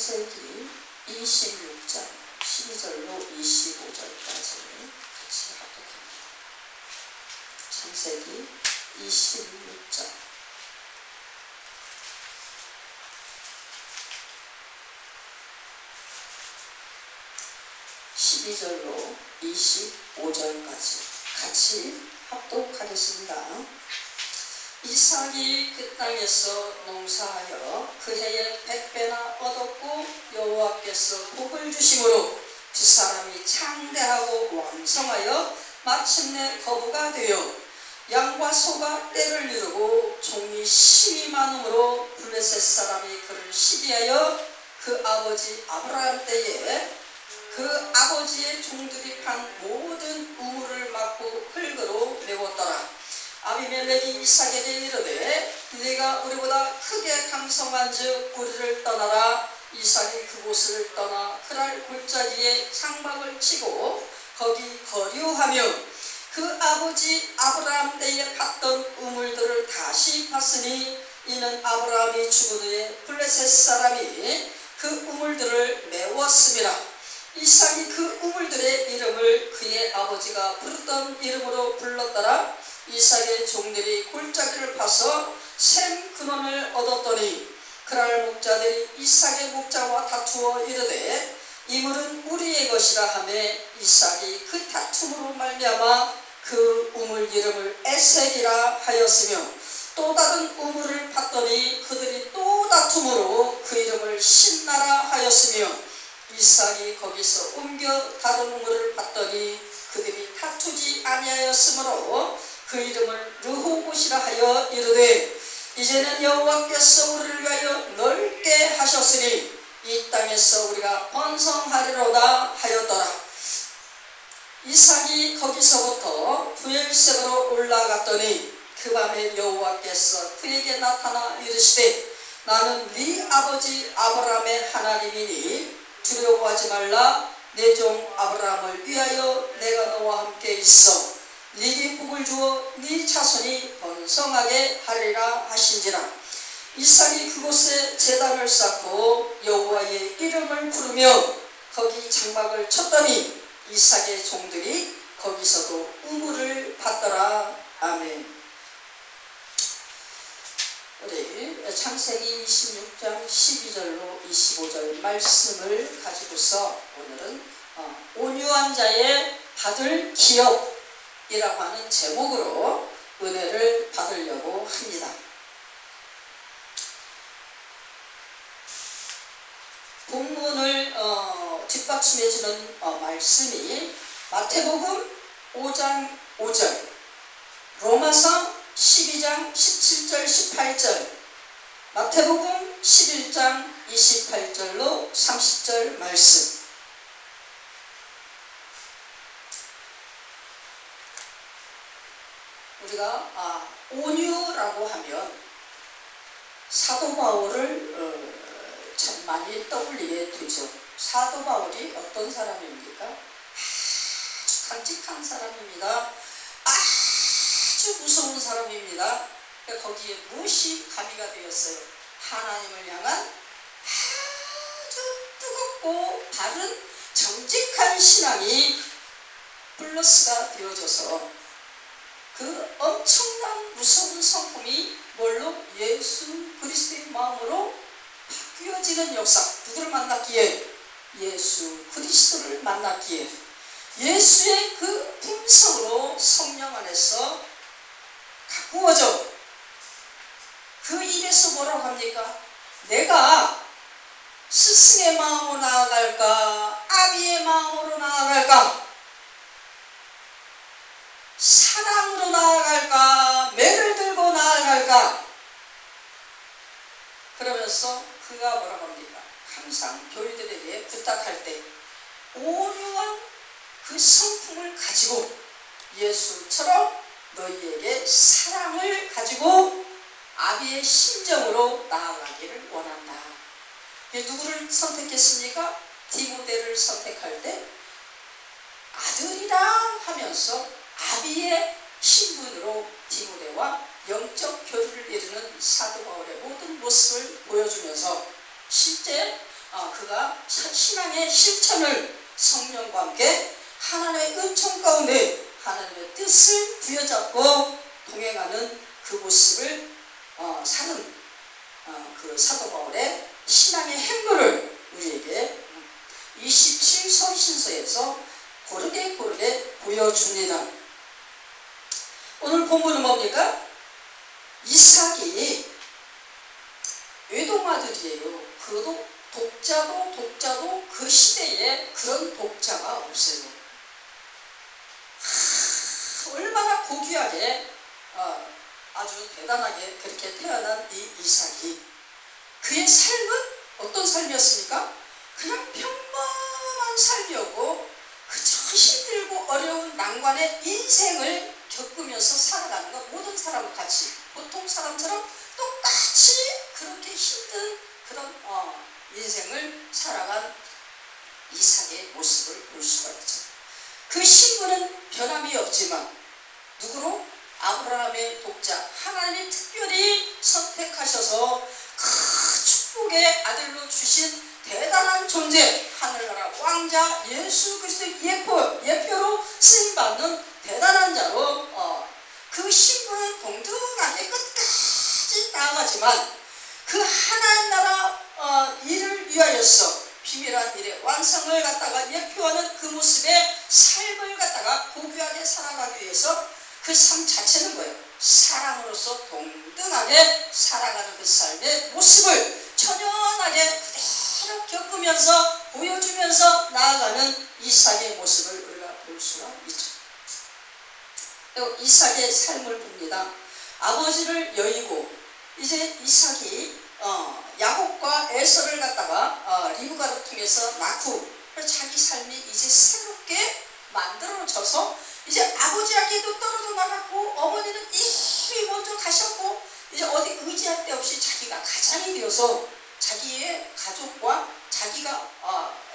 창세기 26장 12절로 25절까지 같이 합독합니다. 창세기 26장 12절로 25절까지 같이 합독하겠습니다. 이삭이 그 땅에서 농사하여 그 해에 100배나 얻었고 여호와께서 복을 주심으로 그 사람이 창대하고 왕성하여 마침내 거부가 되어 양과 소가 떼를 이루고 종이 심히 많음으로 블레셋 사람이 그를 시기하여 그 아버지 아브라함 때에 그 아버지의 종들이 판 모든 우물을 막고 흙으로 메웠더라. 아비멜렉이 이삭에게 이르되 네가 우리보다 크게 강성한즉 우리를 떠나라. 이삭이 그곳을 떠나 그랄 골짜기에 장막을 치고 거기 거류하며 그 아버지 아브라함 때에 팠던 우물들을 다시 팠으니 이는 아브라함이 죽은 후에 블레셋 사람이 그 우물들을 메웠음이라. 이삭이 그 우물들의 이름을 그의 아버지가 부르던 이름으로 불렀더라. 이삭의 종들이 골짜기를 파서 샘 근원을 얻었더니 그날 목자들이 이삭의 목자와 다투어 이르되 이 물은 우리의 것이라 하매 이삭이 그 다툼으로 말미암아 그 우물 이름을 에색이라 하였으며 또 다른 우물을 팠더니 그들이 또 다툼으로 그 이름을 신나라 하였으며 이삭이 거기서 옮겨 다른 우물을 팠더니 그들이 다투지 아니하였으므로 그 이름을 르호봇이라 하여 이르되 이제는 여호와께서 우리를 위하여 넓게 하셨으니 이 땅에서 우리가 번성하리로다 하였더라. 이삭이 거기서부터 부엘세바로 올라갔더니 그 밤에 여호와께서 그에게 나타나 이르시되 나는 네 아버지 아브라함의 하나님이니 두려워하지 말라. 내 종 아브라함을 위하여 내가 너와 함께 있어 네게 복을 주어 네 자손이 번성하게 하리라 하신지라. 이삭이 그곳에 제단을 쌓고 여호와의 이름을 부르며 거기 장막을 쳤더니 이삭의 종들이 거기서도 우물을 팠더라. 아멘. 우리 창세기 26장 12절로 25절 말씀을 가지고서 오늘은 온유한 자의 받을 기업이라고 하는 제목으로 은혜를 받으려고 합니다. 본문을 뒷받침해주는 말씀이 마태복음 5장 5절, 로마서 12장 17절 18절, 마태복음 11장 28절로 30절 말씀. 우리가 온유라고 하면 사도 바울을 참 많이 떠올리게 되죠. 사도 바울이 어떤 사람입니까? 아주 간직한 사람입니다. 아주 무서운 사람입니다. 거기에 무엇이 가미가 되었어요? 하나님을 향한 아주 뜨겁고 바른 정직한 신앙이 플러스가 되어져서 그 엄청난 무서운 성품이 뭘로? 예수 그리스도의 마음으로 바뀌어지는 역사. 누구를 만났기에? 예수 그리스도를 만났기에 예수의 그 품성으로 성령 안에서 가꾸어져 그 입에서 뭐라고 합니까? 내가 스승의 마음으로 나아갈까? 아비의 마음으로 나아갈까? 사랑으로 나아갈까? 매를 들고 나아갈까? 그러면서 그가 뭐라고 합니까? 항상 교인들에게 부탁할 때 온유한 그 성품을 가지고 예수처럼 너희에게 사랑을 가지고 아비의 심정으로 나아가기를 원한다. 누구를 선택했습니까? 디모데를 선택할 때 아들이라 하면서 아비의 신분으로 디모데와 영적 교류를 이루는 사도 바울의 모든 모습을 보여주면서 실제 그가 신앙의 실천을 성령과 함께 하나님의 은총 가운데 하나님의 뜻을 부여잡고 동행하는 그 모습을 사는 그 사도 바울의 신앙의 행보를 우리에게 27서신서에서 고르게 보여줍니다. 오늘 본문은 뭡니까? 이삭이 외동아들이에요. 그도 독자도 그 시대에 그런 독자가 없어요. 얼마나 고귀하게 아주 대단하게 그렇게 태어난 이 이삭이, 그의 삶은 어떤 삶이었습니까? 그냥 평범한 삶이었고 그저 힘들고 어려운 난관의 인생을 겪으면서 살아가는 것, 모든 사람과 같이 보통 사람처럼 똑같이 그렇게 힘든 그런 인생을 살아간 이삭의 모습을 볼 수가 있죠. 그 신분은 변함이 없지만 누구로? 아브라함의 독자, 하나님이 특별히 선택하셔서 그 축복의 아들로 주신 대단한 존재, 하늘나라 왕자 예수 그리스도의 예표로 쓰임받는 대단한 자로 그 신분은 동등하게 끝까지 나아가지만 그 하나님 나라 일을 위하여서 비밀한 일의 완성을 갖다가 예표하는 그 모습의 삶을 갖다가 고귀하게 살아가기 위해서 그 삶 자체는 뭐예요? 사람으로서 동등하게 살아가는 그 삶의 모습을 천연하게 그대로 겪으면서 보여주면서 나아가는 이삭의 모습을 우리가 볼 수가 있죠. 그리고 이삭의 삶을 봅니다. 아버지를 여의고 이제 이삭이 야곱과 에서를 갖다가 리브가를 통해서 낳고 자기 삶이 이제 새롭게 만들어져서 이제 아버지에게도 떨어져 나갔고 어머니는 이미 먼저 가셨고 이제 어디 의지할 데 없이 자기가 가장이 되어서 자기의 가족과 자기가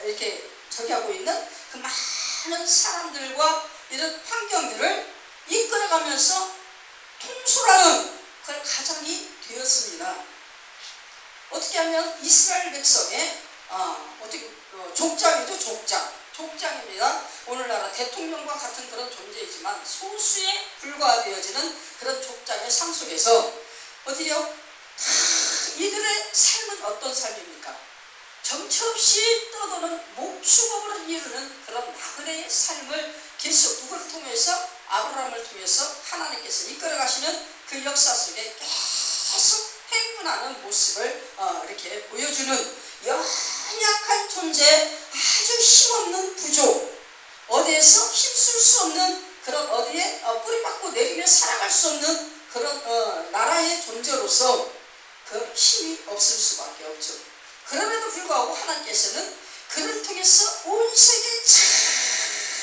이렇게 하고 있는 그 많은 사람들과 이런 환경들을 이끌어가면서 통솔하는 그런 가장이 되었습니다. 어떻게 하면 이스라엘 백성의 족장이죠. 족장입니다. 오늘나라 대통령과 같은 그런 존재이지만 소수에 불과되어지는 그런 족장의 삶 속에서 어디요? 이들의 삶은 어떤 삶입니까? 정처없이 떠도는 목축업을 이루는 그런 나그네의 삶을 계속 누구를 통해서? 아브라함을 통해서 하나님께서 이끌어가시는 그 역사 속에 계속 행군하는 모습을 이렇게 보여주는 연약한 존재, 아주 힘없는 부족, 어디에서 힘쓸 수 없는 그런 어디에 뿌리박고 내리며 살아갈 수 없는 그런 나라의 존재로서 그 힘이 없을 수밖에 없죠. 그럼에도 불구하고 하나님께서는 그를 통해서 온 세계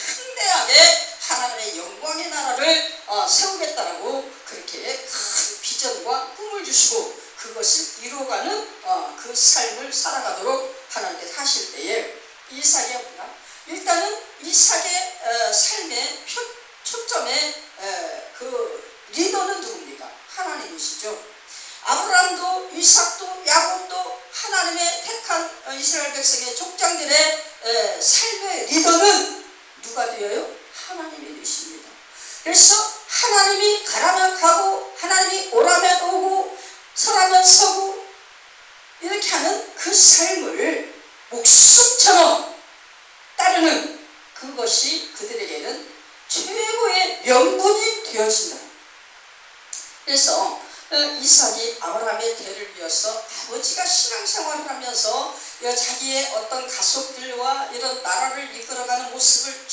창대하게 하나님의 영광의 나라를 세우겠다라고 그렇게 큰 비전과 꿈을 주시고 그것을 이루어가는 그 삶을 살아가도록 하나님께서 하실 때에 이삭이 뭐냐? 일단은 이삭의 삶의 초점의 그 리더는 누굽니까? 하나님이시죠. 아브라함도 이삭도 야곱도 하나님의 택한 이스라엘 백성의 족장들의 삶의 리더는 누가 되어요? 하나님이 되십니다. 그래서 하나님이 가라면 가고 하나님이 오라면 오고 서라면 서고 이렇게 하는 그 삶을 목숨처럼 따르는 그것이 그들에게는 최고의 명분이 되어진다. 그래서 이삭이 아브라함의 대를 이어서 아버지가 신앙생활을 하면서 자기의 어떤 가족들과 이런 나라를 이끌어가는 모습을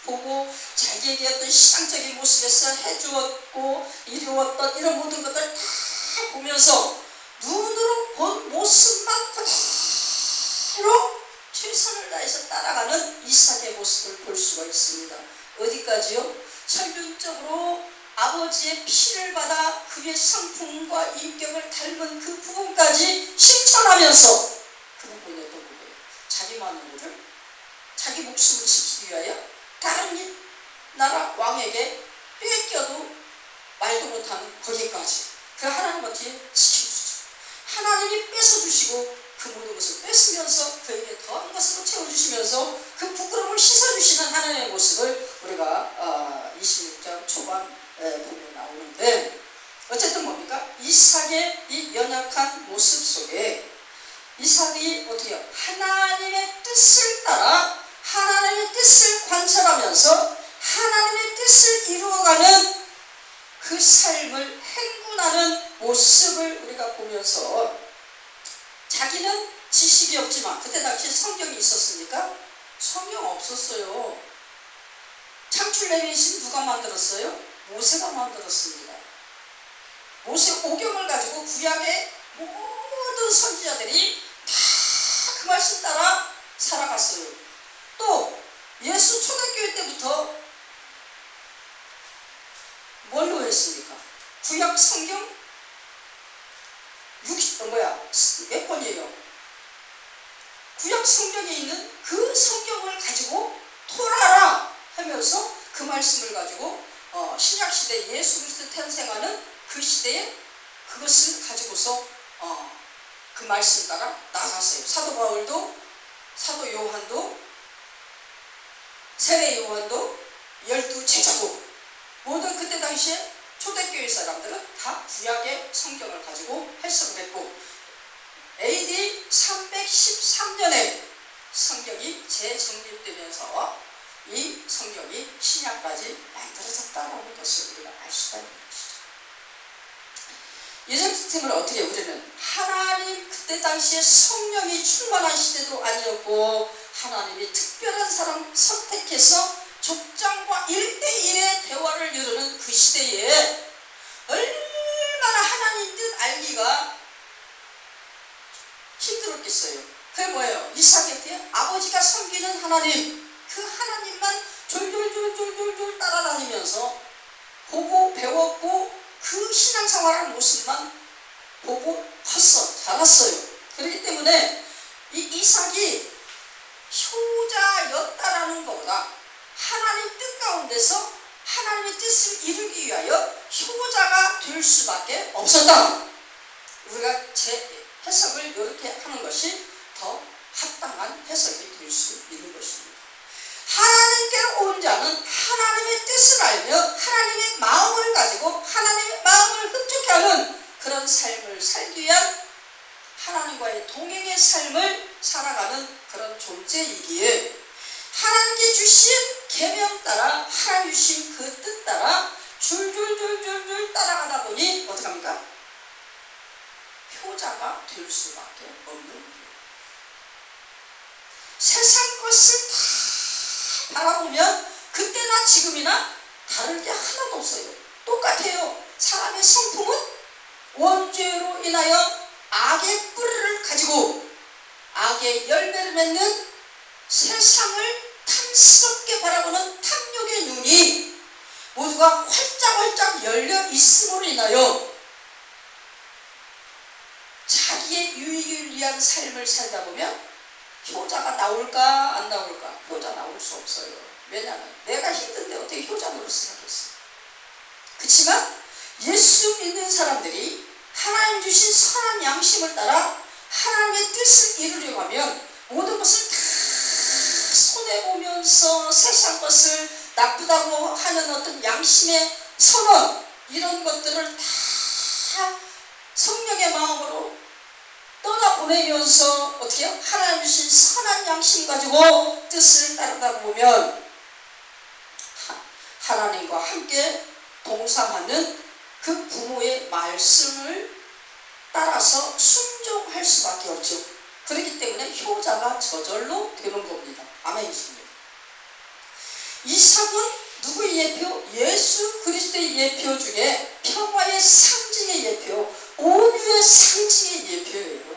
보고 자기에게 어떤 신앙적인 모습에서 해주었고 이루었던 이런 모든 것들을 다 보면서 눈으로 본 모습만 그대로 최선을 다해서 따라가는 이삭의 모습을 볼 수가 있습니다. 어디까지요? 설륜적으로 아버지의 피를 받아 그의 성품과 인격을 닮은 그 부분까지 실천하면서 그는 보냈던 거예요. 자기 마누라를 자기 목숨을 지키기 위하여 다른 나라 왕에게 뺏겨도 말도 못하는 거기까지 그 하나님 어떻게 지켜주죠. 하나님이 뺏어주시고 그 모든 것을 뺏으면서 그에게 더한 것으로 채워주시면서 그 부끄러움을 씻어주시는 하나님의 모습을 우리가 26장 초반에 보면 나오는데, 어쨌든 뭡니까? 이삭의 이 연약한 모습 속에 이삭이 어떻게 해요? 하나님의 뜻을 따라 하나님의 뜻을 관찰하면서 하나님의 뜻을 이루어가는 그 삶을 행군하는 모습을 우리가 보면서, 자기는 지식이 없지만, 그때 당시에 성경이 있었습니까? 성경 없었어요. 창출내비신 누가 만들었어요? 모세가 만들었습니다. 모세 오경을 가지고 구약의 모든 선지자들이 다 그 말씀 따라 살아갔어요. 또 예수 초대교회 때부터 뭘로 했습니까? 구약 성경 몇 권이에요? 구약 성경에 있는 그 성경을 가지고 토라라 하면서 그 말씀을 가지고 신약 시대 예수 그리스도 탄생하는 그 시대에 그것을 가지고서 그 말씀 따라 나갔어요. 사도 바울도, 사도 요한도, 세례 요한도, 12제자도 모든 그때 당시에 초대교회 사람들은 다 구약의 성경을 가지고 해석을 했고, AD 313년에 성경이 재정립되면서 이 성경이 신약까지 만들어졌다는 것을 우리가 알 수가 있는 것이죠. 이런 시스템을 어떻게 우리는 하나님 그때 당시에 성령이 충만한 시대도 아니었고, 하나님이 특별한 사람 선택해서 족장과 1대1의 대화를 이루는 그 시대에 얼마나 하나님 뜻 알기가 힘들었겠어요. 그게 뭐예요? 이삭이 어때요? 아버지가 섬기는 하나님, 그 하나님만 졸졸졸졸졸 따라다니면서 보고 배웠고, 그 신앙생활의 모습만 보고 컸어, 자랐어요. 그렇기 때문에 이 이삭이 효자였다라는 것보다 하나님 뜻 가운데서 하나님의 뜻을 이루기 위하여 효자가 될 수밖에 없었다. 우리가 해석을 이렇게 하는 것이 더 합당한 해석이 될 수 있는 것입니다. 하나님께로 온 자는 하나님의 뜻을 알며 하나님의 마음을 가지고 하나님의 마음을 흡족해 하는 그런 삶을 살기 위한 하나님과의 동행의 삶을 살아가는 그런 존재이기에, 하나님께 주신 계명 따라 하나님 주신 그 뜻 따라 줄줄줄줄줄 따라가다 보니 어떡합니까? 효자가 될 수밖에 없는 거예요. 세상 것을 다 바라보면 그때나 지금이나 다를 게 하나도 없어요. 똑같아요. 사람의 성품은 원죄로 인하여 악의 뿌리를 가지고 악의 열매를 맺는 세상을 탐스럽게 바라보는 탐욕의 눈이 모두가 활짝활짝 열려 있음으로 인하여 자기의 유익을 위한 삶을 살다 보면 효자가 나올까 안 나올까? 효자 나올 수 없어요. 왜냐하면 내가 힘든데 어떻게 효자 노릇을 하겠어요. 그렇지만 예수 믿는 사람들이 하나님 주신 선한 양심을 따라 하나님의 뜻을 이루려고 하면 모든 것을 다 손해보면서 세상 것을 나쁘다고 하는 어떤 양심의 선언, 이런 것들을 다 성령의 마음으로 떠나보내면서 어떻게 해요? 하나님 주신 선한 양심 가지고 뜻을 따르다 보면 하나님과 함께 동참하는 그 부모의 말씀을 따라서 순종할 수밖에 없죠. 그렇기 때문에 효자가 저절로 되는 겁니다. 아멘이십니다. 이삭은 누구의 예표? 예수 그리스도의 예표 중에 평화의 상징의 예표, 온유의 상징의 예표예요.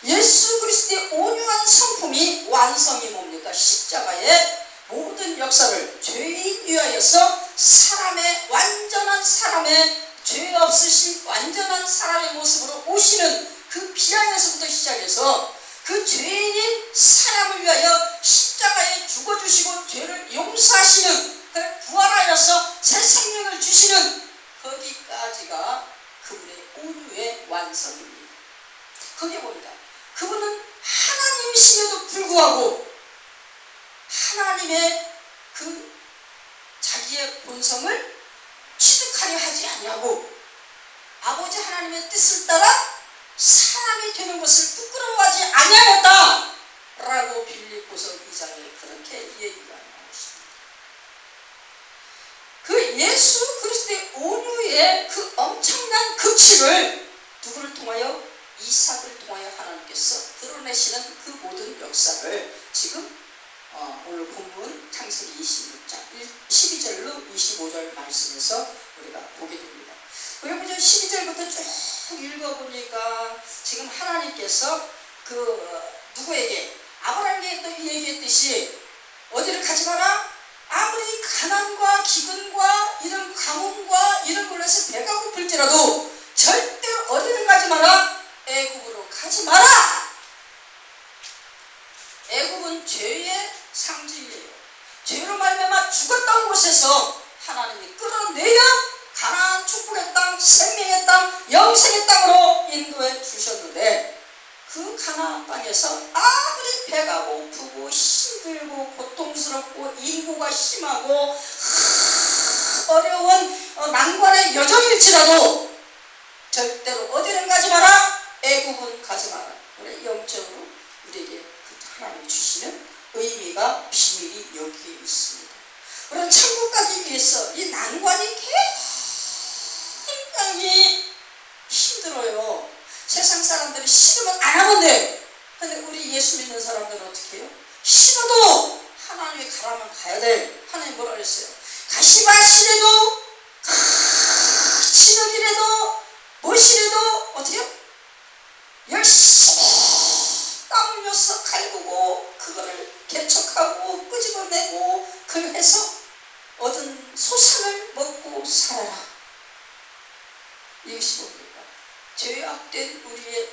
예수 그리스도의 온유한 성품이 완성이 뭡니까? 십자가의 모든 역사를 죄인 위하여서 사람의 완전한 사람의 죄 없으신 완전한 사람의 모습으로 오시는 그 비양에서부터 시작해서 그 죄인인 사람을 위하여 십자가에 죽어주시고 죄를 용서하시는, 부활하여서 새 생명을 주시는 거기까지가 그분의 온유의 완성입니다. 거기에 봅니다. 아들이심에도 불구하고 하나님의 그 자기의 본성을 취득하려 하지 아니하고 아버지 하나님의 뜻을 따라 사람이 되는 것을 부끄러워하지 아니하였다 라고 빌립보서 2장에 그렇게 얘기가 나오십니다. 그 예수 그리스도의 온유의 그 엄청난 극치를 누구를 통하여? 이삭을 통하여 하나님께서 드러내시는 그 모든 역사를 지금 오늘 본문 창세기 26장 12절로 25절 말씀에서 우리가 보게 됩니다. 여러분 12절부터 쭉 읽어보니까 지금 하나님께서 그 누구에게? 아브라함에게 또 얘기했듯이 어디를 가지 마라? 아무리 가난과 기근과 이런 가뭄과 이런 걸로 해서 배가 고플지라도 절대로 어디를 가지 마라? 애굽으로 가지 마라! 애굽은 죄의 상징이에요. 죄로 말미암아 죽었던 곳에서 하나님이 끌어내려 가나안 축복의 땅, 생명의 땅, 영생의 땅으로 인도해 주셨는데 그 가나안 땅에서 아무리 배가 고프고 힘들고 고통스럽고 인구가 심하고 어려운 난관의 여정일지라도 절대로 어디를 가지 마라? 애굽은 가지 마라. 우리 영적으로 우리에게 그 하나님이 주시는 의미가 비밀이 여기에 있습니다. 우리는 천국 가기 위해서 이 난관이 굉장히 힘들어요. 세상 사람들이 싫으면 안 하면 돼. 근데 우리 예수 믿는 사람들은 어떻게 해요? 싫어도 하나님이 가라면 가야 돼. 하나님 뭐라 그랬어요? 가시밭이라도 진흙이라도 무엇이라도 어떻게 해요? 열심히 땀 흘려서 갈구고 그거를 개척하고 끄집어내고 그걸 해서 얻은 소산을 먹고 살아라. 이것이 뭡니까? 죄악된 우리의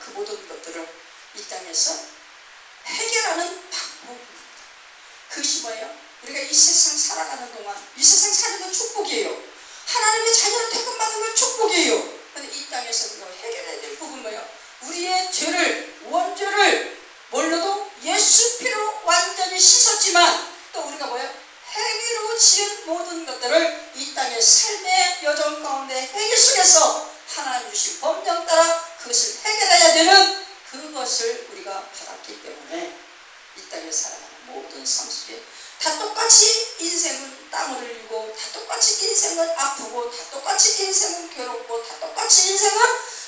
그 모든 것들을 이 땅에서 해결하는 방법입니다. 그것이 뭐예요? 우리가 이 세상 살아가는 동안 이 세상 사는 건 축복이에요. 하나님의 자녀를 택함받은 건 축복이에요. 그런데 이 땅에서 우리가 해결해야 될 부분은 뭐예요? 우리의 죄를 원죄를 뭘로도 예수 피로 완전히 씻었지만 또 우리가 뭐예요? 행위로 지은 모든 것들을 이 땅의 삶의 여정 가운데 행위 속에서 하나님 주신 법령 따라 그것을 해결해야 되는 그것을 우리가 받았기 때문에 이 땅에 살아가는 모든 삶 속에 다 똑같이 인생은 땀을 흘리고 다 똑같이 인생은 아프고 다 똑같이 인생은 괴롭고 다 똑같이 인생은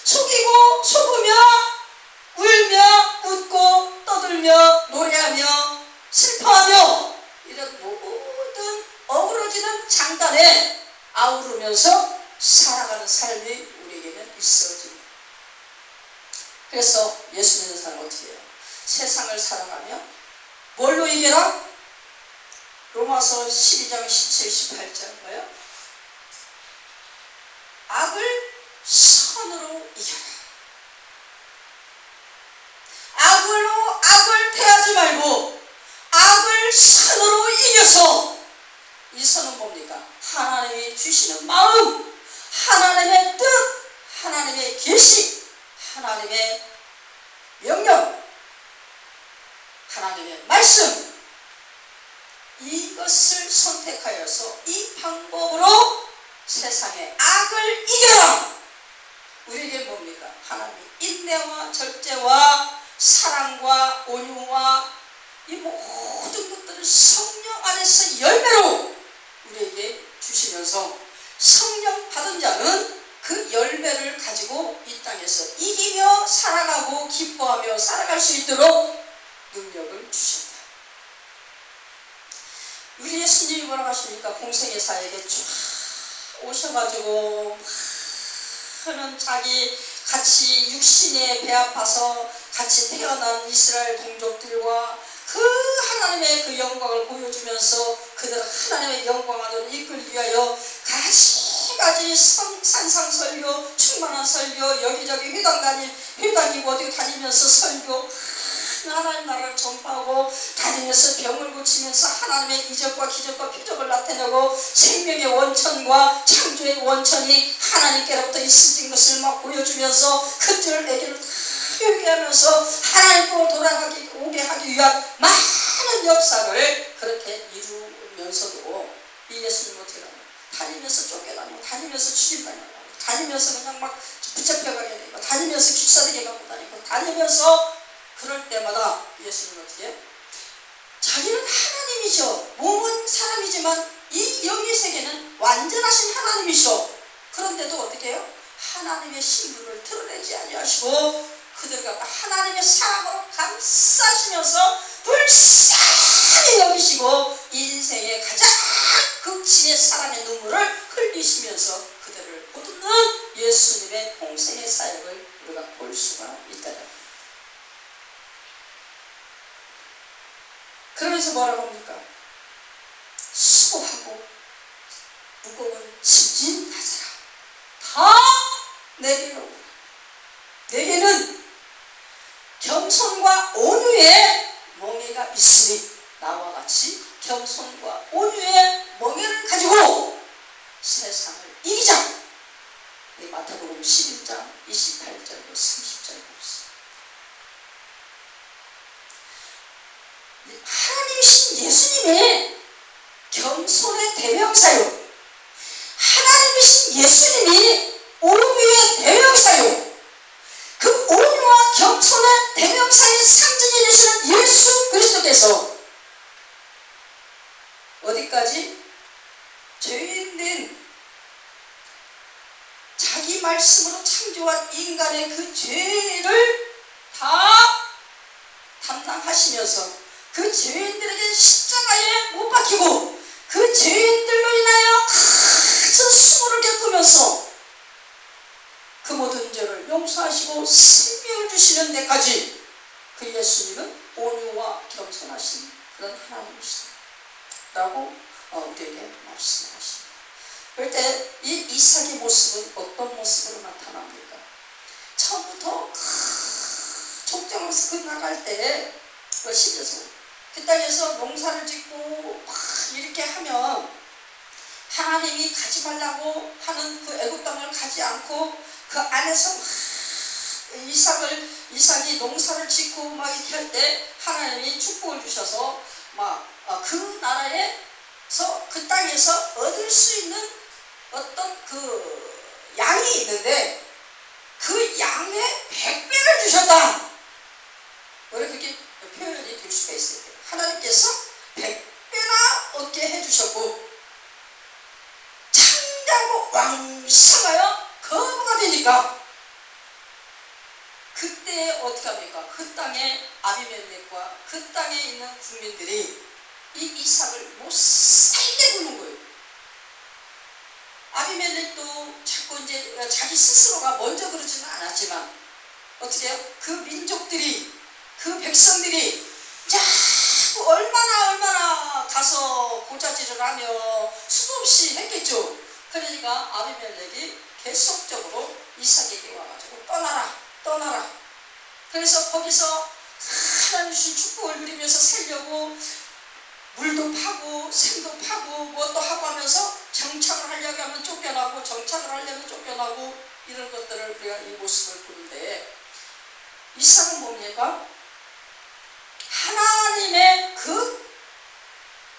속이고 속으며 울며 웃고 떠들며 노래하며 슬퍼하며 이런 모든 어우러지는 장단에 아우르면서 살아가는 삶이 우리에게는 있어집니다. 그래서 예수 믿는 사람은 어떻게 해요? 세상을 살아가며 뭘로 이겨라? 로마서 12장 17, 18절 뭐예요? 악을 선으로 이겨라. 악으로 악을 대하지 말고 악을 선으로 이겨서 이 선은 뭡니까? 하나님이 주시는 마음, 하나님의 뜻, 하나님의 계시, 하나님의 명령, 하나님의 말씀 이것을 선택하여서 이 방법으로 세상의 악을 이겨라. 우리에게 뭡니까? 하나님의 인내와 절제와 사랑과 온유와 이 모든 것들을 성령 안에서 열매로 우리에게 주시면서 성령 받은 자는 그 열매를 가지고 이 땅에서 이기며 살아가고 기뻐하며 살아갈 수 있도록 능력을 주신다. 우리 예수님이 뭐라고 하십니까? 공생의 사역에 쫙 오셔가지고 많은 자기 같이 육신에 배 아파서 같이 태어난 이스라엘 동족들과 그 하나님의 그 영광을 보여주면서 그들 하나님의 영광 안으로 이끌기 위하여 가지가지 산상설교, 충만한 설교, 여기저기 회당이고 어디 다니면서 설교 하나님 나라를 전파하고 다니면서 병을 고치면서 하나님의 이적과 기적과 표적을 나타내고 생명의 원천과 창조의 원천이 하나님께로부터 있으신 것을 막 보여주면서 그들에게를 다 회개하면서 하나님께로 돌아가기 하면서 그럴 때마다 예수님은 어떻게 해요? 자기는 하나님이셔. 몸은 사람이지만 이 영의 세계는 완전하신 하나님이셔. 그런데도 어떻게 해요? 하나님의 신분을 드러내지 아니하시고 그들과 하나님의 사랑으로 감싸시면서 불쌍히 여기시고 인생의 가장 극치의 사랑의 눈물을 흘리시면서 그들을 보듬는 예수님의 공생의 사역을 우리가 볼 수가 있다. 그러면서 뭐라고 합니까? 수고하고 무거운 짐진 가져라. 다 내게로 오라. 내게는 겸손과 온유의 멍에가 있으니 나와 같이 겸손과 온유의 멍에를 가지고 세상을 이기자. 마태복음 11장 28절로 30절에 보겠습니다. 하나님이신 예수님의 겸손의 대명사요. 하나님이신 예수님이 온유의 대명사요. 그 온유와 겸손의 대명사의 상징이 되시는 예수 그리스도께서 어디까지? 죄인된 자기 말씀으로 창조한 인간의 그 죄를 다 담당하시면서 그 죄인들에게 십자가에 못 박히고 그 죄인들로 인하여 큰 수고를 겪으면서 그 모든 죄를 용서하시고 생명을 주시는 데까지 그 예수님은 온유와 겸손하신 그런 하나님이시다 라고 우리에게 말씀하십니다. 그럴 때 이 이삭의 모습은 어떤 모습으로 나타납니까? 처음부터 족장을 나갈 때 그 땅에서 농사를 짓고 막 이렇게 하면 하나님이 가지 말라고 하는 그 애굽 땅을 가지 않고 그 안에서 이삭이 농사를 짓고 막 이렇게 할 때 하나님이 축복을 주셔서 막 그 나라에서 그 땅에서 얻을 수 있는 어떤 그 양이 있는데 그 양의 100배를 주셨다. 왜 그렇게 표현이 될 수가 있어요. 하나님께서 100배나 얻게 해주셨고 창대하고 왕성하여 거부가 되니까 그때 어떻게 합니까? 그 땅에 아비멜렉과 그 땅에 있는 국민들이 이 이삭을 못 살게 굴는 거예요. 아비멜렉도 자꾸 이제 자기 스스로가 먼저 그러지는 않았지만 어떻게 해요? 그 민족들이 그 백성들이 자꾸 얼마나 가서 고자질을 하며 수도 없이 했겠죠. 그러니까 아비멜렉이 계속적으로 이삭에게 와가지고 떠나라. 그래서 거기서 하나님 주신 축복을 누리면서 살려고 물도 파고 샘도 파고 뭣도 하고 하면서 정착을 하려고 하면 쫓겨나고 정착을 하려면 쫓겨나고 이런 것들을 우리가 이 모습을 보는데 이삭은 뭡니까? 하나님의 그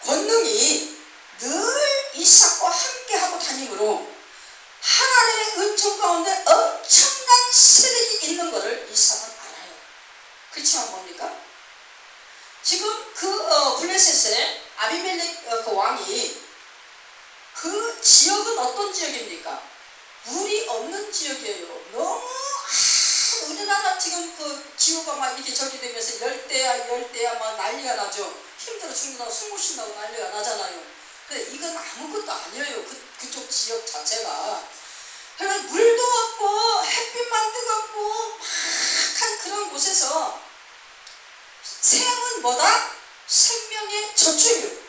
권능이 늘 이삭과 함께하고 다니므로 하나님의 은총 가운데 엄청난 세력이 있는 것을 이삭은 알아요. 그렇지만 뭡니까? 지금 그 블레셋의 아비멜렉 그 왕이 그 지역은 어떤 지역입니까? 물이 없는 지역이에요. 너무 우리나라 지금 그 지구가 막 이렇게 저기 되면서 열대야 막 난리가 나죠. 힘들어 죽는다고 숨 못 쉰다고 난리가 나잖아요. 근데 이건 아무것도 아니에요. 그쪽 지역 자체가. 그래서 물도 없고 햇빛만 뜨겁고 막한 그런 곳에서 샘은 뭐다? 생명의 저축이에요.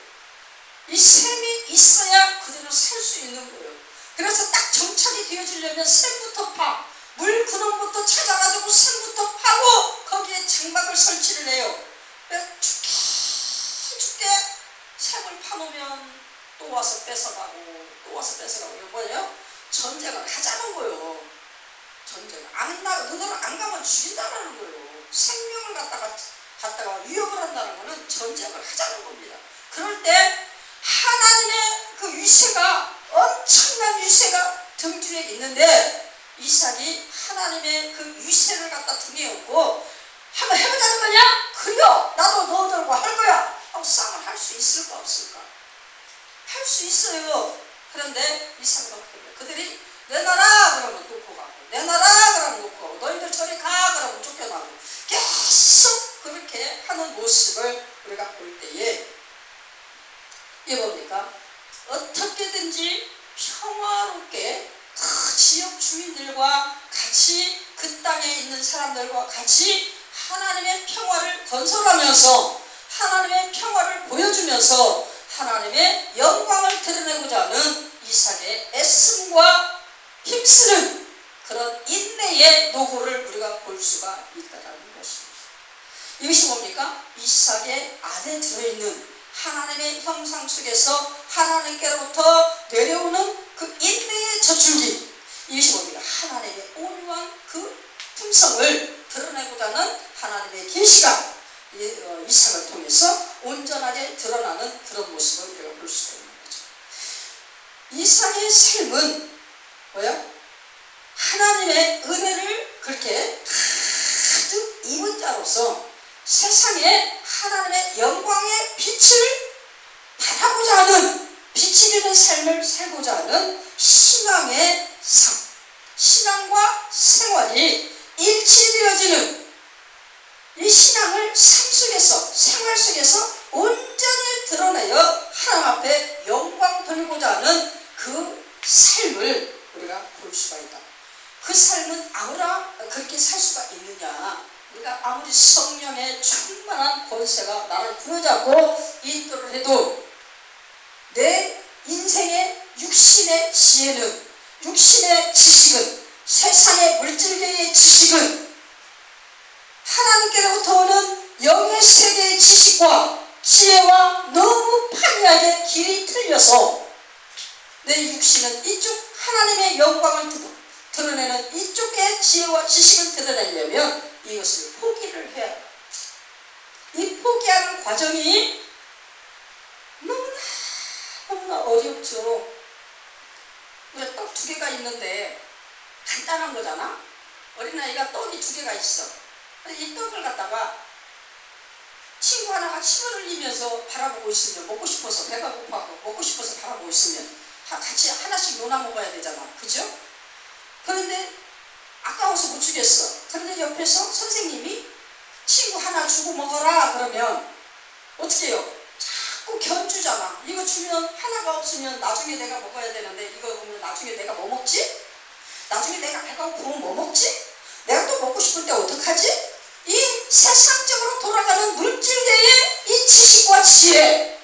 이 샘이 있어야 그대로 살 수 있는 거예요. 그래서 딱 정착이 되어지려면 샘부터 파, 물 근원부터 찾아가지고 샘부터 파고 거기에 장막을 설치를 해요. 죽게 샘을 파놓으면 또 와서 뺏어가고 이거 뭐예요? 전쟁을 하자는 거예요. 너희들 안 가면 죽인다는 거예요. 생명을 갖다가 위협을 한다는 거는 전쟁을 하자는 겁니다. 그럴 때 하나님의 그 위세가 엄청난 위세가 등줄에 있는데 이삭이 하나님의 그 위세를 갖다 등에 업고 한번 해보자는 거냐? 그래요. 나도 너들과 할 거야. 하고 싸움을 할 수 있을까 없을까? 할 수 있어요. 그런데 이삭은 어떻게 해요? 그들이 내놔라 그러면 놓고 가고, 내놔라 그러면 놓고 가고, 너희들 저리 가 그러면 쫓겨나고, 계속 그렇게 하는 모습을 우리가 볼 때에 이게 뭡니까? 어떻게든지 평화롭게 그 지역 주민들과 같이, 그 땅에 있는 사람들과 같이 하나님의 평화를 건설하면서 하나님의 평화를 보여주면서 하나님의 영광을 드러내고자 하는 이삭의 애씀과 힘쓰는 그런 인내의 노고를 우리가 볼 수가 있다는 것입니다. 이것이 뭡니까? 이삭의 안에 들어있는 하나님의 형상 속에서 하나님께로부터 내려오는 그 인내의 젖줄기, 이것이 뭡니까? 하나님의 온유한 그 품성을 드러내고자 하는 하나님의 계시가 이삭을 통해서 온전하게 드러나는 그런 모습을 우리가 볼 수가 있는 거죠. 이삭의 삶은 뭐야? 하나님의 은혜를 그렇게 가득 입은 자로서 세상에 하나님의 영광의 빛을 바라고자 하는, 빛이 되는 삶을 살고자 하는 신앙의 삶, 신앙과 생활이 일치되어지는 이 신앙을 삶 속에서, 생활 속에서 온전히 드러내어 하나님 앞에 영광 돌리고자 하는 그 삶을 우리가 볼 수가 있다. 그 삶은 아무나 그렇게 살 수가 있느냐? 우리가 아무리 성령의 충만한 권세가 나를 부여잡고 인도를 해도 내 인생의 육신의 지혜는, 육신의 지식은, 세상의 물질계의 지식은 하나님께로부터 오는 영의 세계의 지식과 지혜와 너무 판이하게 길이 틀려서 내 육신은 이쪽 하나님의 영광을 드러내는 이쪽의 지혜와 지식을 드러내려면 이것을 포기를 해야 해요. 이 포기하는 과정이 너무나 어렵죠. 우리가 떡 2개가 있는데 간단한 거잖아. 어린아이가 떡이 2개가 있어. 이 떡을 갖다가 친구 하나가 침을 흘리면서 바라보고 있으면, 먹고 싶어서, 배가 고파서 먹고 싶어서 바라보고 있으면 같이 하나씩 나눠 먹어야 되잖아. 그죠? 그런데 아까워서 못 주겠어. 그런데 옆에서 선생님이 친구 하나 주고 먹어라 그러면 어떻게 해요? 자꾸 견주잖아. 이거 주면 하나가 없으면 나중에 내가 먹어야 되는데, 이거 보면 나중에 내가 뭐 먹지? 나중에 내가 배가 고프면 뭐 먹지? 내가 또 먹고 싶을 때 어떡하지? 이 세상적으로 돌아가는 물질계의 이 지식과 지혜,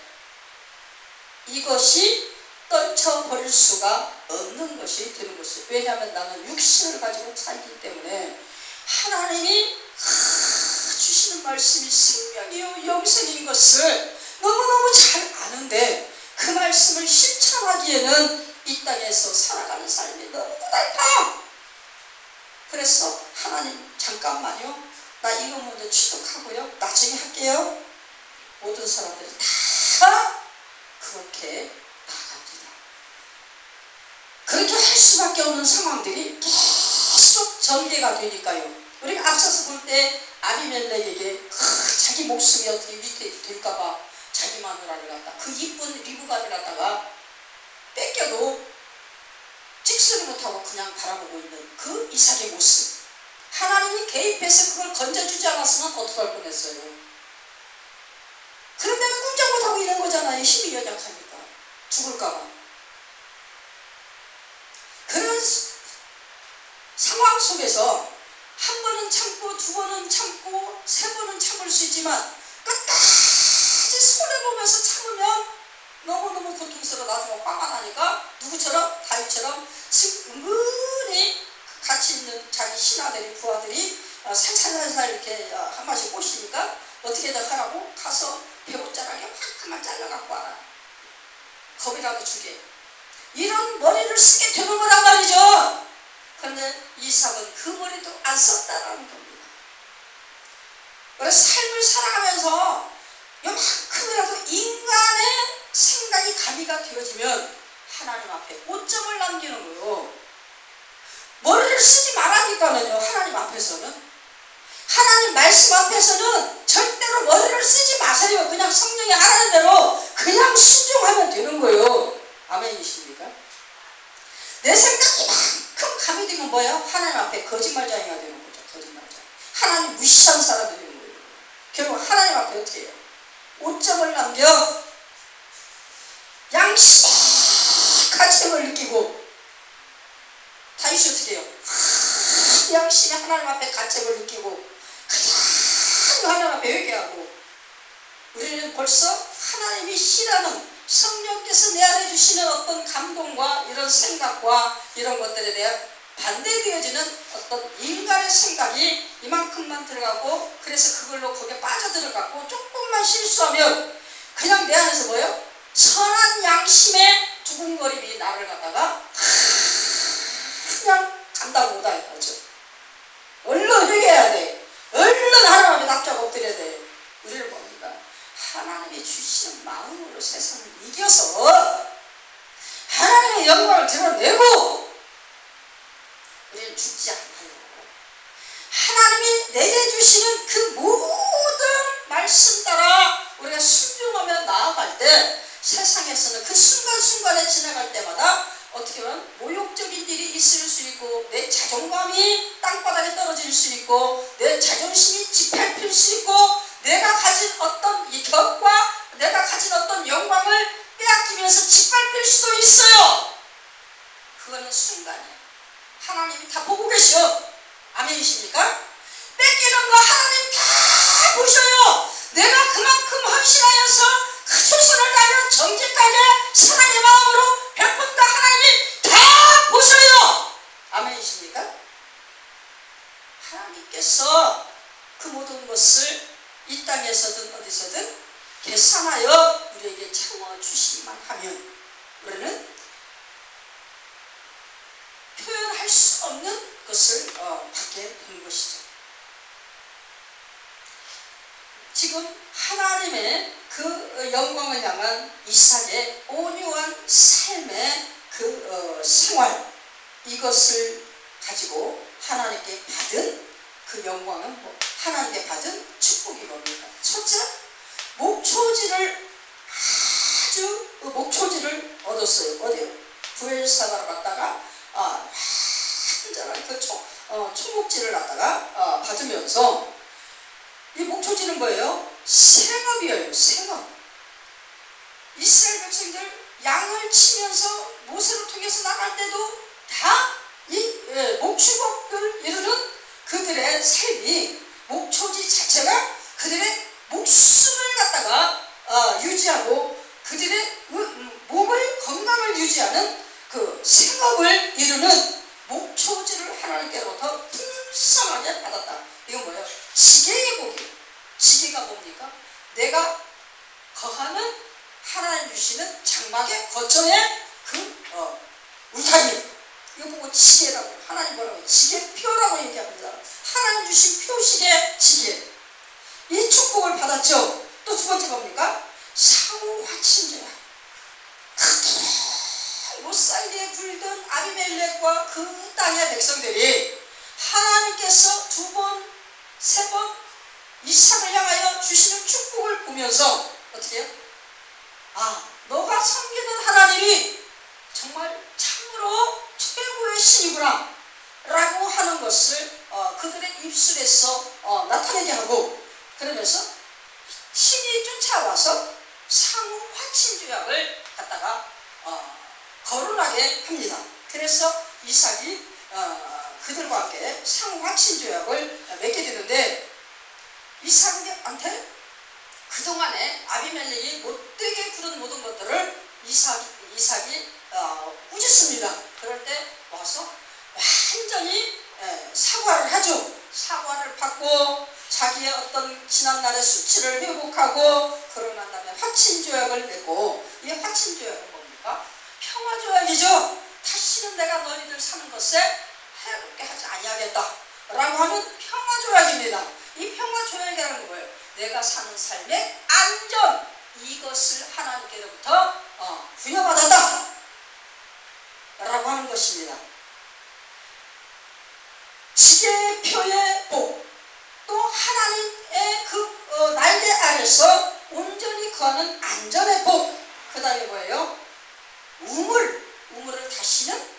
이것이 떨쳐버릴 수가 없는 것이 되는 것이에요. 왜냐하면 나는 육신을 가지고 살기 때문에 하나님이 주시는 말씀이 생명이요 영생인 것을 너무너무 잘 아는데, 그 말씀을 실천하기에는 이 땅에서 살아가는 삶이 너무 고달파. 그래서 하나님 잠깐만요, 나 이거 먼저 취득하고요, 나중에 할게요. 모든 사람들이 다 그렇게 나갑니다. 그렇게 할 수밖에 없는 상황들이 계속 전개가 되니까요. 우리가 앞서서 볼 때 아비멜렉에게 자기 목숨이 어떻게 위태될까봐 자기 마누라를 갖다, 그 이쁜 리브가를 갖다가 뺏겨도 찍소리 못하고 그냥 바라보고 있는 그 이삭의 모습, 하나님이 개입해서 그걸 건져주지 않았으면 어떡할 뻔했어요. 그런데도 꼼짝 못하고 있는 거잖아요. 힘이 연약하니까 죽을까봐. 그런 상황 속에서 한 번은 참고, 2번은 참고, 3번은 참을 수 있지만 끝까지 손해보면서 참으면 너무너무 고통스러워 나중에 화가 나니까 누구처럼? 다윗처럼 은근히 같이 있는 자기 신하들이, 부하들이 살살살살 이렇게 한 마씩 꼬시니까 어떻게든 하라고 가서 배옷자락에 확 그만 잘라갖고 와라. 겁이라도 주게. 이런 머리를 쓰게 되는 거란 말이죠. 그런데 이삭은 그 머리도 안 썼다라는 겁니다. 그래서 삶을 살아가면서 요만큼이라도 인간의 생각이 가미가 되어지면 하나님 앞에 오점을 남기는 거예요. 머리를 쓰지 말라니까는요. 하나님 앞에서는, 하나님 말씀 거짓말쟁이가 되는 거죠. 거짓말쟁이. 하나님 무시한 사람이 되는 거예요. 결국 하나님 앞에 어떻게 해요? 오점을 남겨 양심의 가책을 느끼고 다윗이 어떻게 해요? 양심의 하나님 앞에 가책을 느끼고 가장 하나님 앞에 회개하고 우리는 벌써 하나님이 싫어하는 성령께서 내 안에 주시는 어떤 감동과 이런 생각과 이런 것들에 대해 반대되어지는 어떤 인간의 생각이 이만큼만 들어가고 그래서 그걸로 거기에 빠져들어가고 조금만 실수하면 그냥 내 안에서 뭐예요? 선한 양심의 두근거림이 나를 갖다가 그냥 간다고 못하 거죠. 얼른 회개해야 돼. 얼른 하나님 앞에 납작 엎드려야 돼. 우리를 봅니다. 하나님이 주시는 마음으로 세상을 이겨서 하나님의 영광을 드러내고 우리는 죽지 않아요. 하나님이 내게 주시는 그 모든 말씀 따라 우리가 순종하며 나아갈 때 세상에서는 그 순간순간에 지나갈 때마다 어떻게 보면 모욕적인 일이 있을 수 있고 내 자존감이 땅바닥에 떨어질 수 있고 내 자존심이 짓밟힐 수 있고 내가 가진 어떤 이 격과 내가 가진 어떤 영광을 빼앗기면서 짓밟힐 수도 있어요. 그거는 순간이에요. 하나님이 다 보고 계셔. 아멘이십니까? 뺏기는 거 하나님 다 보셔요. 내가 그만큼 헌신하여서 그 최선을 다하는 정직하게 사랑의 마음으로 베푼다 하나님이 다 보셔요. 아멘이십니까? 하나님께서 그 모든 것을 이 땅에서든 어디서든 계산하여 우리에게 채워주시기만 하면 우리는 표현할 수 없는 것을 받게 되는 것이죠. 지금 하나님의 그 영광을 향한 이삭의 온유한 삶의 그 생활 이것을 가지고 하나님께 받은 그 영광은 하나님께 받은 축복이 뭡니까? 첫째, 목초지를 얻었어요. 어디요? 부엘사바로 갔다가 한전한 그 초목지를 갖다가 받으면서 이 목초지는 뭐예요? 생업이에요. 생업. 이스라엘 백성들 양을 치면서 모세를 통해서 나갈 때도 다 이 목축업을 이루는 그들의 삶이 목초지 자체가 그들의 목숨을 갖다가 유지하고 그들의 몸을 건강을 유지하는 그 생업을 이루는 목초지를 하나님께로부터 풍성하게 받았다. 이건 뭐예요? 지게의 복이에요. 지게가 뭡니까? 내가 거하는 하나님 주시는 장막의 거점의 그 울타리. 이거 보고 지게라고 하나님 뭐라고 지게표라고 얘기합니다. 하나님 주신 표식의 지게. 이 축복을 받았죠. 또 두 번째 뭡니까? 사후 화친제야. 못 살게 굴던 아비멜렉과 그 땅의 백성들이 하나님께서 두 번, 세 번 이삭을 향하여 주시는 축복을 보면서 어떻게 해요? 너가 섬기는 하나님이 정말 참으로 최고의 신이구나 라고 하는 것을 그들의 입술에서 나타내게 하고 그러면서 신이 쫓아와서 상호 화친조약을 갖다가 거론하게 합니다. 그래서 이삭이 그들과 함께 상호 화친조약을 맺게 되는데 이삭한테 그동안에 아비멜렉이 못되게 구른 모든 것들을 이삭이 꾸짖습니다. 그럴 때 와서 완전히 사과를 하죠. 사과를 받고 자기의 어떤 지난날의 수치를 회복하고 그러고 난 다음에 화친조약을 맺고 이 화친조약은 뭡니까? 평화조약이죠. 다시는 내가 너희들 사는 것에 해롭게 하지 아니하겠다 라고 하는 평화조약입니다. 이 평화조약이라는 건 뭐예요? 내가 사는 삶의 안전 이것을 하나님께로부터 부여받았다 라고 하는 것입니다. 지게표의 복, 또 하나님의 그 날개 아래서 온전히 거하는 안전의 복, 그 다음에 뭐예요? 우물을 다시는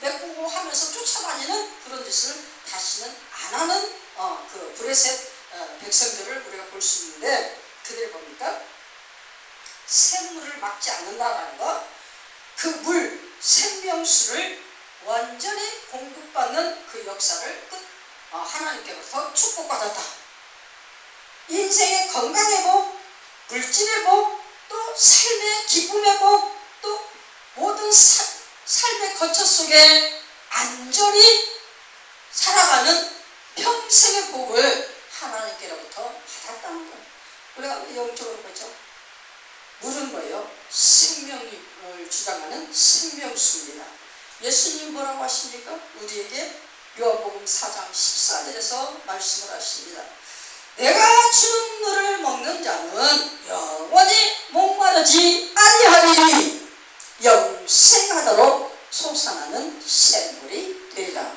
메꾸고 하면서 백성들을 우리가 볼 수 있는데 그들이 뭡니까? 샘물을 막지 않는다라는 것, 그 물, 생명수를 완전히 공급받는 그 역사를 하나님께로부터 축복받았다. 인생의 건강의 복, 물질의 복, 또 삶의 기쁨의 복, 또 모든 삶의 거처 속에 안전히 살아가는 평생의 복을 하나님께로부터 받았다는 거예요. 우리가 영적으로 보죠. 물은 뭐예요? 생명을 주장하는 생명수입니다. 예수님 뭐라고 하십니까? 우리에게 요한복음 4장 14절에서 말씀을 하십니다. 내가 주는 물을 먹는 자는 영원히 목마르지 아니하리니 영생하도록 솟아나는 샘물이 되리라.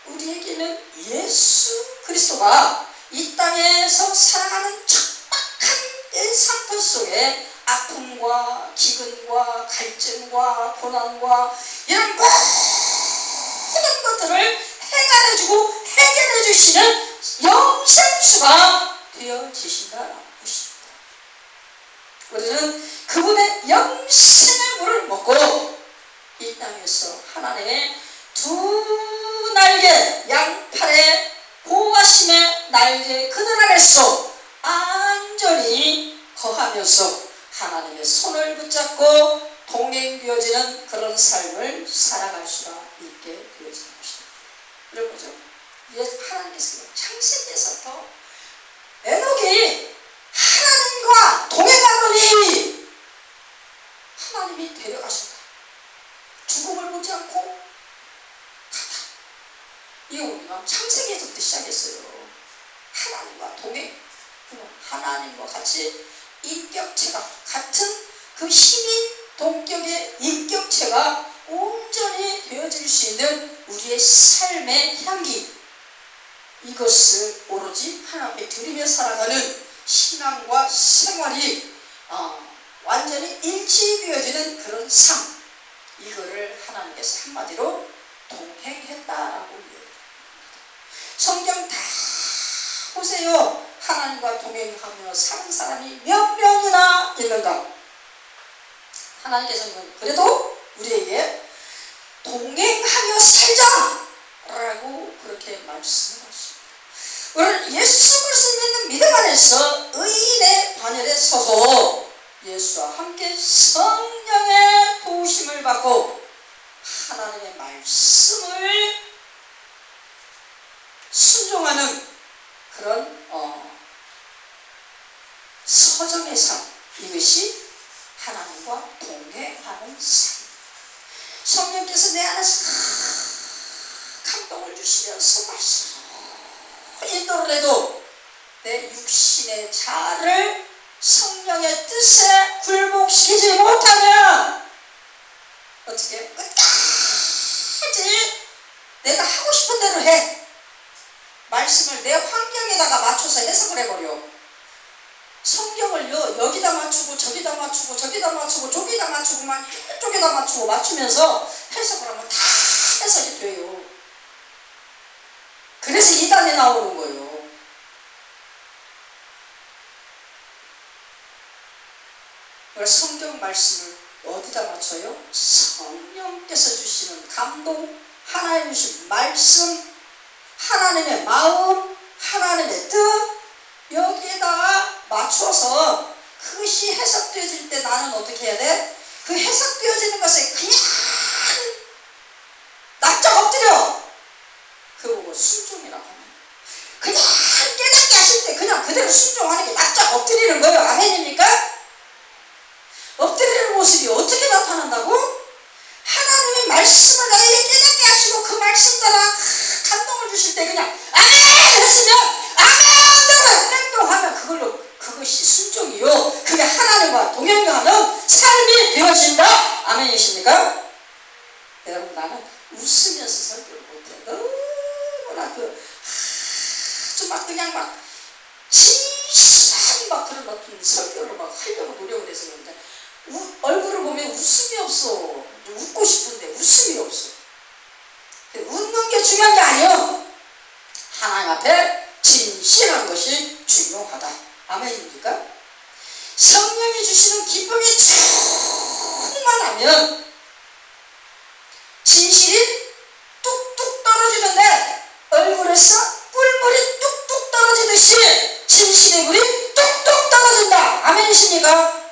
우리에게는 예수 그리스도가 이 땅에서 살아가는 척박한 상태 속에 아픔과 기근과 갈증과 고난과 이런 모든 것들을 해결해주고 해결해주시는 영생수가 되어지신다라고 하십니다. 우리는 그분의 영생의 물을 먹고 이 땅에서 하나님의 두 날개, 양팔의 보호하심의 날개 그늘 아래서 안전히 거하면서 하나님의 손을 붙잡고 동행되어지는 그런 삶을 살아갈 수가 있게 되어지는 것입니다. 여러분 보죠. 하나님께서 창세기에서부터 에녹이 하나님과 동행하더니 하나님이 데려가셨다. 죽음을 보지 않고 가다. 이게 우리가 창세기에서부터 시작했어요. 하나님과 동행. 하나님과 같이 인격체가 같은 그 힘인 동격의 인격체가 온전히 되어질 수 있는 우리의 삶의 향기, 이것을 오로지 하나님께 드리며 살아가는 신앙과 생활이 완전히 일치되어지는 그런 삶, 이거를 하나님께서 한마디로 동행했다라고 이야기합니다. 성경 다 보세요. 하나님과 동행하며 사는 사람이 몇 명이나 있는가? 하나님께서는 그래도 우리에게 동행하며 살자라고 그렇게 말씀하십니다. 오늘 예수 그리스도 믿는 믿음 안에서 의인의 반열에 서서 예수와 함께 성령의 도우심을 받고 하나님의 말씀을 순종하는 그런 서정의 삶, 이것이 하나님과 동행하는 삶. 성령께서 내 안에서 감동을 주시면서 말씀 인도를 해도 내 육신의 자아를 성령의 뜻에 굴복시키지 못하면 어떻게 끝까지 내가 하고 싶은 대로 해. 말씀을 내 환경에다가 맞춰서 해석을 해버려. 성경을요 여기다 맞추고 저기다 맞추고 저기다 맞추고 저기다 맞추고 막 이쪽에다 맞추고 맞추면서 해석을 하면 다 해석이 돼요. 그래서 이단에 나오는 거예요. 성경 말씀을 어디다 맞춰요? 성령께서 주시는 감동, 하나님 주신 말씀, 하나님의 마음, 하나님의 뜻, 여기에다가 맞춰서 그것이 해석되어질 때 나는 어떻게 해야 돼? 그 해석되어지는 것에 그냥 납작 엎드려. 그거 보고 순종이라고 하는 거예요. 그냥 깨닫게 하실 때 그냥 그대로 순종하는 게 납작 엎드리는 거예요. 아멘입니까? 엎드리는 모습이 어떻게 나타난다고? 하나님의 말씀을 나에게 깨닫게 하시고 그 말씀 따라 감동을 주실 때 그냥 아멘 했으면 아멘 행동하면 그것이 순종이요. 그게 하나님과 동행하는 삶이 되어진다. 아멘이십니까? 여러분 나는 웃으면서 설교를 못해. 너무나 아주 막 그냥 막 진실한 막 그런 어떤 설교를 막 하려고 노력을 해서 그런데 얼굴을 보면 웃음이 없어. 웃고 싶은데 웃음이 없어. 웃는 게 중요한 게 아니에요. 하나님 앞에 진실한 시행하는 것이 중요하다. 아멘입니까? 성령이 주시는 기쁨이 충만하면 진실이 뚝뚝 떨어지는데 얼굴에서 꿀물이 뚝뚝 떨어지듯이 진실의 물이 뚝뚝 떨어진다. 아멘이십니까?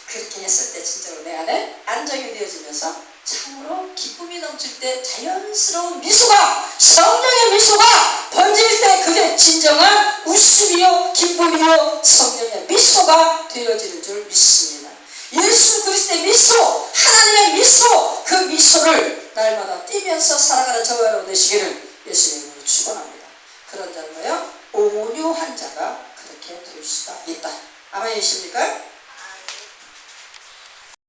그렇게 했을 때 진짜로 내 안에 안정이 되어지면서 참으로 기쁨이 넘칠 때 자연스러운 미소가, 성령의 미소가 번질 때 그게 진정한 웃음이요 기쁨이요 성령의 미소가 되어지는 줄 믿습니다. 예수 그리스도의 미소, 하나님의 미소, 그 미소를 날마다 띠면서 살아가는 저와 여러분 되시기를 예수님으로 축원합니다. 그런 자는요 온유한 자가 그렇게 될 수가 있다. 아멘이십니까?